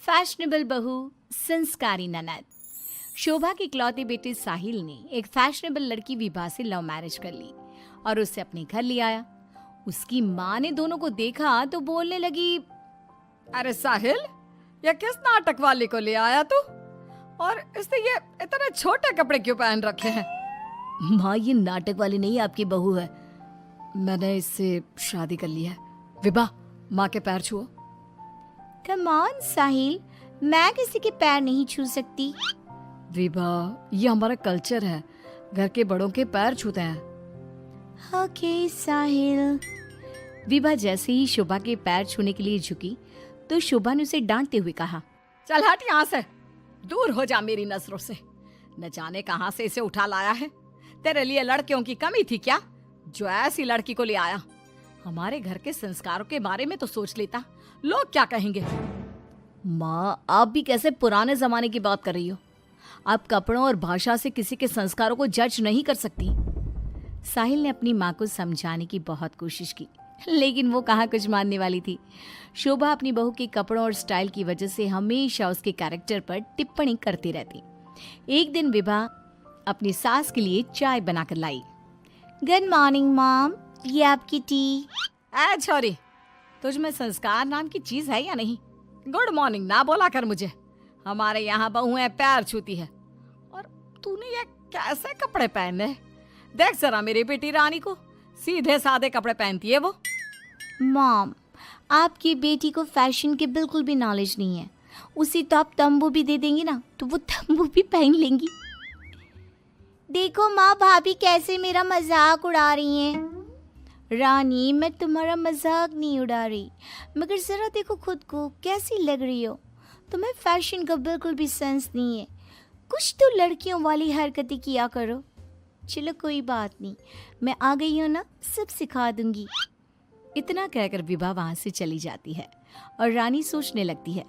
Fashionable बहू, संस्कारी ननद। शोभा की इकलौती बेटी साहिल ने एक फैशनेबल लड़की विभा से लव मैरिज कर ली और उसे अपने घर ले आया। उसकी माँ ने दोनों को देखा तो बोलने लगी, अरे साहिल, ये किस नाटक वाले को ले आया तू? और इसने ये इतने छोटे कपड़े क्यों पहन रखे हैं? माँ, ये नाटक वाली नहीं, आपकी बहू है। मैंने इससे शादी कर ली है। विभा, माँ के पैर छुओ। कम ऑन साहिल, मैं किसी के पैर नहीं छू सकती। विभा, ये हमारा कल्चर है, घर के बड़ों के पैर छूते हैं। ओके साहिल। विभा जैसे ही शोभा के पैर छूने के लिए झुकी तो शोभा ने उसे डांटते हुए कहा, चल हट यहाँ से, दूर हो जा मेरी नजरों से। न जाने कहाँ से इसे उठा लाया है। तेरे लिए लड़कियों की कमी थी क्या, जो ऐसी लड़की को ले आया? हमारे घर के संस्कारों के बारे में तो सोच लेता, लोग क्या कहेंगे? माँ, आप भी कैसे पुराने जमाने की बात कर रही हो? आप कपड़ों और भाषा से किसी के संस्कारों को जज नहीं कर सकती। साहिल ने अपनी माँ को समझाने की बहुत कोशिश की, लेकिन वो कहाँ कुछ मानने वाली थी। शोभा अपनी बहू के कपड़ों और स्टाइल की वजह से हमेशा उसके कैरेक्टर पर टिप्पणी करती रहती। एक दिन विभा अपनी सास के लिए चाय बनाकर लाई। गुड मॉर्निंग मॉम, ये आपकी टी। ऐ छोरी, तुझ में संस्कार नाम की चीज है या नहीं? गुड मॉर्निंग ना बोला कर मुझे। हमारे यहाँ बहुएं पैर छूती है और तूने ये कैसे कपड़े पहने? देख जरा मेरी बेटी रानी को, सीधे सादे कपड़े पहनती है वो। मॉम, आपकी बेटी को फैशन की बिल्कुल भी नॉलेज नहीं है। उसी तो आप तंबू भी दे देंगी ना तो वो तंबू भी पहन लेंगी। देखो माँ, भाभी कैसे मेरा मजाक उड़ा रही हैं। रानी, मैं तुम्हारा मजाक नहीं उड़ा रही, मगर जरा देखो खुद को, कैसी लग रही हो। तुम्हें फैशन का बिल्कुल भी सेंस नहीं है। कुछ तो लड़कियों वाली हरकतें किया करो। चलो कोई बात नहीं, मैं आ गई हूँ ना, सब सिखा दूंगी। इतना कहकर विभा वहां से चली जाती है और रानी सोचने लगती है,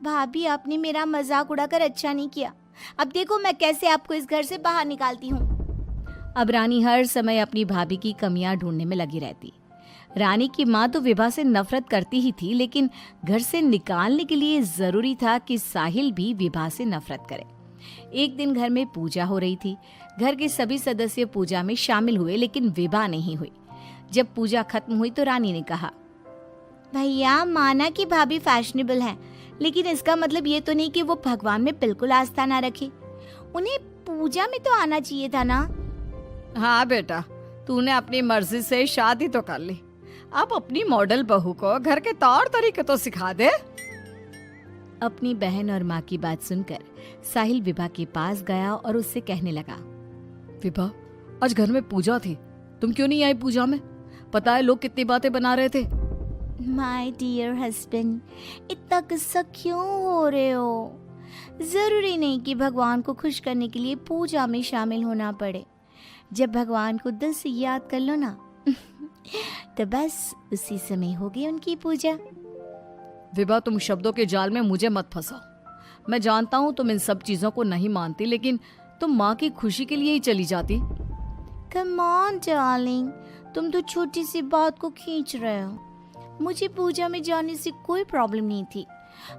भाभी आपने मेरा मजाक उड़ाकर अच्छा नहीं किया। अब देखो मैं कैसे आपको इस घर से बाहर निकालती हूँ। अब रानी हर समय अपनी भाभी की कमियां ढूंढने में लगी रहती। रानी की माँ तो विभा से नफरत करती ही थी, लेकिन घर से निकालने के लिए जरूरी था कि साहिल भी विभा से नफरत करे। एक दिन घर में पूजा हो रही थी। घर के सभी सदस्य पूजा में शामिल हुए, लेकिन विभा नहीं हुई। जब पूजा खत्म हुई तो रानी ने कहा, भैया माना कि भाभी फैशनेबल हैं, लेकिन इसका मतलब ये तो नहीं कि वो भगवान में बिल्कुल आस्था ना रखे। उन्हें पूजा में तो आना चाहिए था ना। हाँ बेटा, तूने अपनी मर्जी से शादी तो कर ली, अब अपनी मॉडल बहू को घर के तौर तरीके तो सिखा दे। अपनी बहन और माँ की बात सुनकर साहिल विभा के पास गया और उससे कहने लगा, विभा, आज घर में पूजा थी, तुम क्यों नहीं आई पूजा में? पता है लोग कितनी बातें बना रहे थे। माय डियर हस्बैंड, इतना गुस्सा क्यों हो रहे हो? जरूरी नहीं कि भगवान को खुश करने के लिए पूजा में शामिल होना पड़े। जब भगवान को दिल से याद कर लो ना तो बस उसी समय होगी उनकी पूजा। विभा, तुम शब्दों के जाल में मुझे मत फंसाओ। मैं जानता हूँ तुम इन सब चीजों को नहीं मानती, लेकिन तुम माँ की खुशी के लिए ही चली जाती। कम ऑन डार्लिंग, तुम तो छोटी सी बात को खींच रहे हो। मुझे पूजा में जाने से कोई प्रॉब्लम नहीं थी।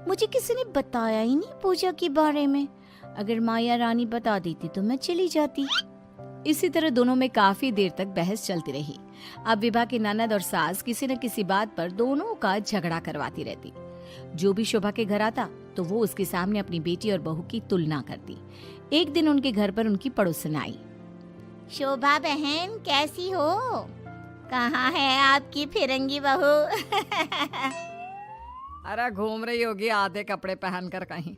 मुझे किसी ने बताया ही नहीं पूजा के बारे में। अगर माया रानी बता देती तो मैं चली जाती। इसी तरह दोनों में काफी देर तक बहस चलती रही। अब विभा की ननद और सास किसी न किसी बात पर दोनों का झगड़ा करवाती रहती। जो भी शोभा के घर आता तो वो उसके सामने अपनी बेटी और बहू की तुलना करती। एक दिन उनके घर पर उनकी पड़ोसन आई। शोभा बहन, कैसी हो? कहाँ है आपकी फिरंगी बहू? अरे घूम रही होगी आधे कपड़े पहनकर कहीं।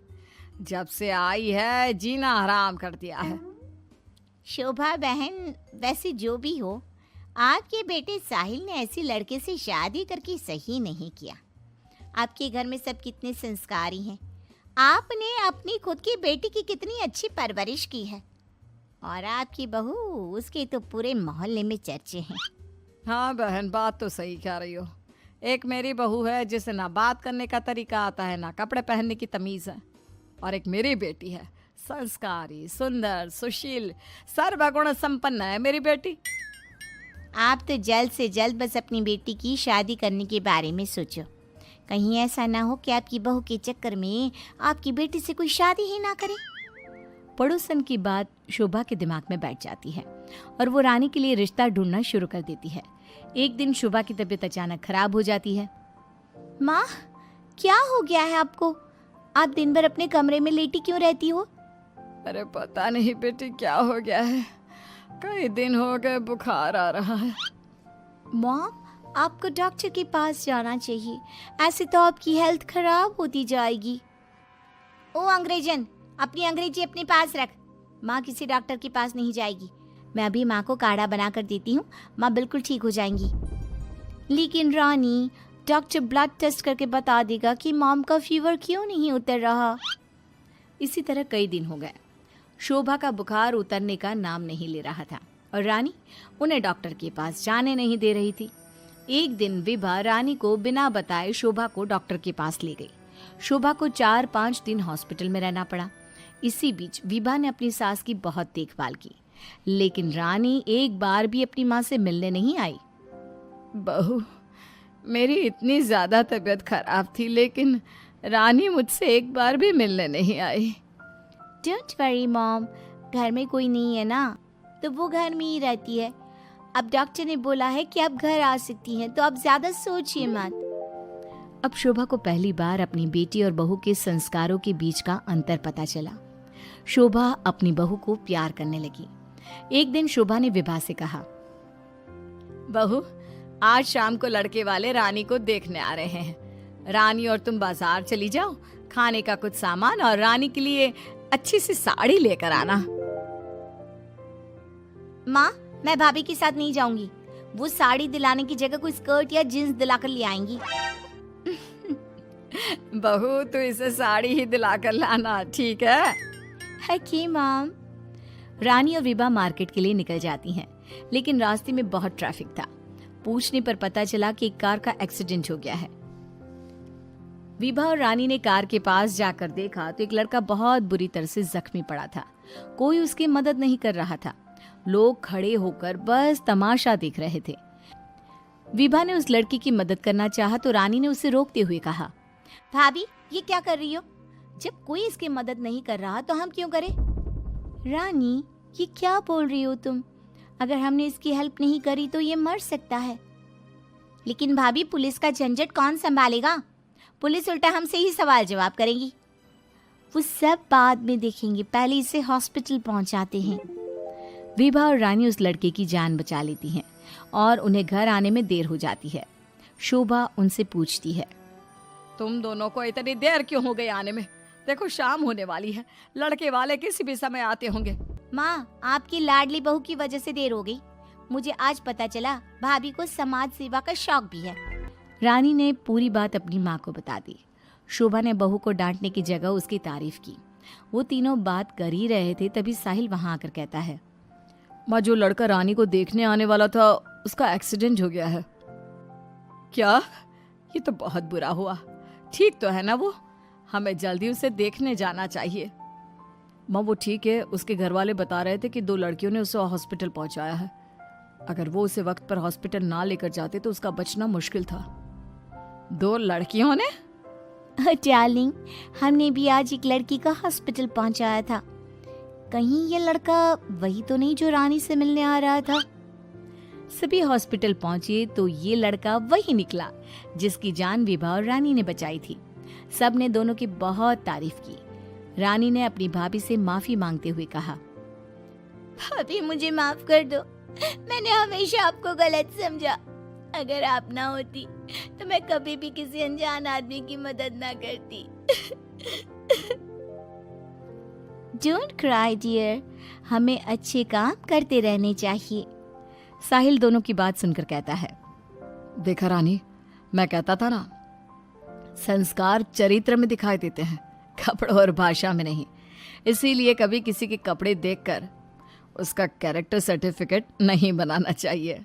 जब से आई है जीना हराम कर दिया है। शोभा बहन, वैसे जो भी हो, आपके बेटे साहिल ने ऐसी लड़के से शादी करके सही नहीं किया। आपके घर में सब कितने संस्कारी हैं। आपने अपनी खुद की बेटी की कितनी अच्छी परवरिश की है, और आपकी बहू, उसके तो पूरे मोहल्ले में चर्चे हैं। हाँ बहन, बात तो सही कह रही हो। एक मेरी बहू है जिसे ना बात करने का तरीका आता है, ना कपड़े पहनने की तमीज है, और एक मेरी बेटी है, संस्कारी, सुंदर, सुशील, सर्वगुण संपन्न है मेरी बेटी। आप तो जल्द से जल्द बस अपनी बेटी की शादी करने के बारे में सोचो। कहीं ऐसा ना हो कि आपकी बहू के चक्कर में आपकी बेटी से कोई शादी ही ना करे। पड़ोसन की बात शोभा के दिमाग में बैठ जाती है और वो रानी के लिए रिश्ता ढूंढना शुरू कर देती है। एक दिन शोभा की तबीयत अचानक खराब हो जाती है। माँ, क्या हो गया है आपको? आप दिन भर अपने कमरे में लेटी क्यों रहती हो? अरे पता नहीं बेटी क्या हो गया है, कई दिन हो गए बुखार आ रहा है। मॉम, आपको डॉक्टर के पास जाना चाहिए, ऐसे तो आपकी हेल्थ खराब होती जाएगी। ओ अंग्रेजन, अपनी अंग्रेजी अपने पास रख। माँ किसी डॉक्टर के पास नहीं जाएगी। मैं अभी माँ को काढ़ा बना कर देती हूँ, माँ बिल्कुल ठीक हो जाएंगी। लेकिन रानी, डॉक्टर ब्लड टेस्ट करके बता देगा कि मॉम का फीवर क्यों नहीं उतर रहा। इसी तरह कई दिन हो गए। शोभा का बुखार उतरने का नाम नहीं ले रहा था और रानी उन्हें डॉक्टर के पास जाने नहीं दे रही थी। एक दिन विभा रानी को बिना बताए शोभा को डॉक्टर के पास ले गई। शोभा को 4-5 दिन हॉस्पिटल में रहना पड़ा। इसी बीच विभा ने अपनी सास की बहुत देखभाल की, लेकिन रानी एक बार भी अपनी माँ से मिलने नहीं आई। बहू, मेरी इतनी ज्यादा तबीयत खराब थी, लेकिन रानी मुझसे एक बार भी मिलने नहीं आई। डोंट वरी मॉम, घर में कोई नहीं है ना, तो वो घर में ही रहती है। अब डॉक्टर ने बोला है कि आप घर आ सकती हैं, तो आप ज्यादा सोचिए मत। अब शोभा को पहली बार अपनी बेटी और बहू के संस्कारों के बीच का अंतर पता चला। शोभा अपनी बहू को प्यार करने लगी। एक दिन शोभा ने विभा से कहा, बहू, आज शाम को लड़के वाले रानी को देखने आ रहे हैं। रानी और तुम बाजार चली जाओ, खाने का कुछ सामान और रानी के लिए अच्छी सी साड़ी लेकर आना। माँ, मैं भाभी के साथ नहीं जाऊंगी। वो साड़ी दिलाने की जगह कोई स्कर्ट या जींस दिलाकर ले आएंगी। बहू, तो इसे साड़ी ही दिलाकर लाना, ठीक है? Okay mom. रानी और विभा मार्केट के लिए निकल जाती हैं, लेकिन रास्ते में बहुत ट्रैफिक था। पूछने पर पता चला कि एक कार का एक्सीडेंट हो गया है। विभा और रानी ने कार के पास जाकर देखा तो एक लड़का बहुत बुरी तरह से जख्मी पड़ा था। कोई उसकी मदद नहीं कर रहा था। लोग खड़े होकर बस तमाशा देख रहे थे। विभा ने उस लड़की की मदद करना चाहा तो रानी ने उसे रोकते हुए कहा, भाभी, ये क्या कर रही हो? जब कोई इसकी मदद नहीं कर रहा तो हम क्यों करें? रानी, ये क्या बोल रही हो तुम? अगर हमने इसकी हेल्प नहीं करी तो ये मर सकता है। लेकिन भाभी, पुलिस का झंझट कौन संभालेगा? पुलिस उल्टा हमसे ही सवाल जवाब करेगी। वो सब बाद में देखेंगे, पहले इसे हॉस्पिटल पहुंचाते हैं। विभा और रानी उस लड़के की जान बचा लेती हैं और उन्हें घर आने में देर हो जाती है। शोभा उनसे पूछती है, तुम दोनों को इतनी देर क्यों हो गई आने में? देखो शाम होने वाली है, लड़के वाले किसी भी समय आते होंगे। माँ, आपकी लाडली बहू की वजह से देर हो गई। मुझे आज पता चला भाभी को समाज सेवा का शौक भी है। रानी ने पूरी बात अपनी माँ को बता दी। शोभा ने बहू को डांटने की जगह उसकी तारीफ की। वो तीनों बात कर ही रहे थे, तभी साहिल वहां आकर कहता है, माँ, जो लड़का रानी को देखने आने वाला था उसका एक्सीडेंट हो गया है। क्या? ये तो बहुत बुरा हुआ। ठीक तो है ना वो? हमें जल्दी उसे देखने जाना चाहिए। माँ, वो ठीक है, उसके घर वाले बता रहे थे कि 2 लड़कियों ने उसे हॉस्पिटल पहुंचाया है। अगर वो उसे वक्त पर हॉस्पिटल ना लेकर जाते तो उसका बचना मुश्किल था। 2 लड़कियों ने? डार्लिंग, हमने भी आज एक लड़की का हॉस्पिटल पहुंचाया था। कहीं ये लड़का वही तो नहीं जो रानी से मिलने आ रहा था? सभी हॉस्पिटल पहुंचे तो ये लड़का वही निकला जिसकी जान विभा और रानी ने बचाई थी। सब ने दोनों की बहुत तारीफ की। रानी ने अपनी भाभी से माफी मांगते हुए कहा, भाभी, मुझे माफ कर दो। मैंने हमेशा आपको गलत समझा। अगर आप ना होती तो मैं कभी भी किसी अनजान आदमी की मदद ना करती। डोंट क्राई डियर, हमें अच्छे काम करते रहने चाहिए। साहिल दोनों की बात सुनकर कहता है, देखा रानी, मैं कहता था ना, संस्कार चरित्र में दिखाई देते हैं, कपड़ों और भाषा में नहीं। इसीलिए कभी किसी के कपड़े देखकर उसका कैरेक्टर सर्टिफिकेट नहीं बनाना चाहिए।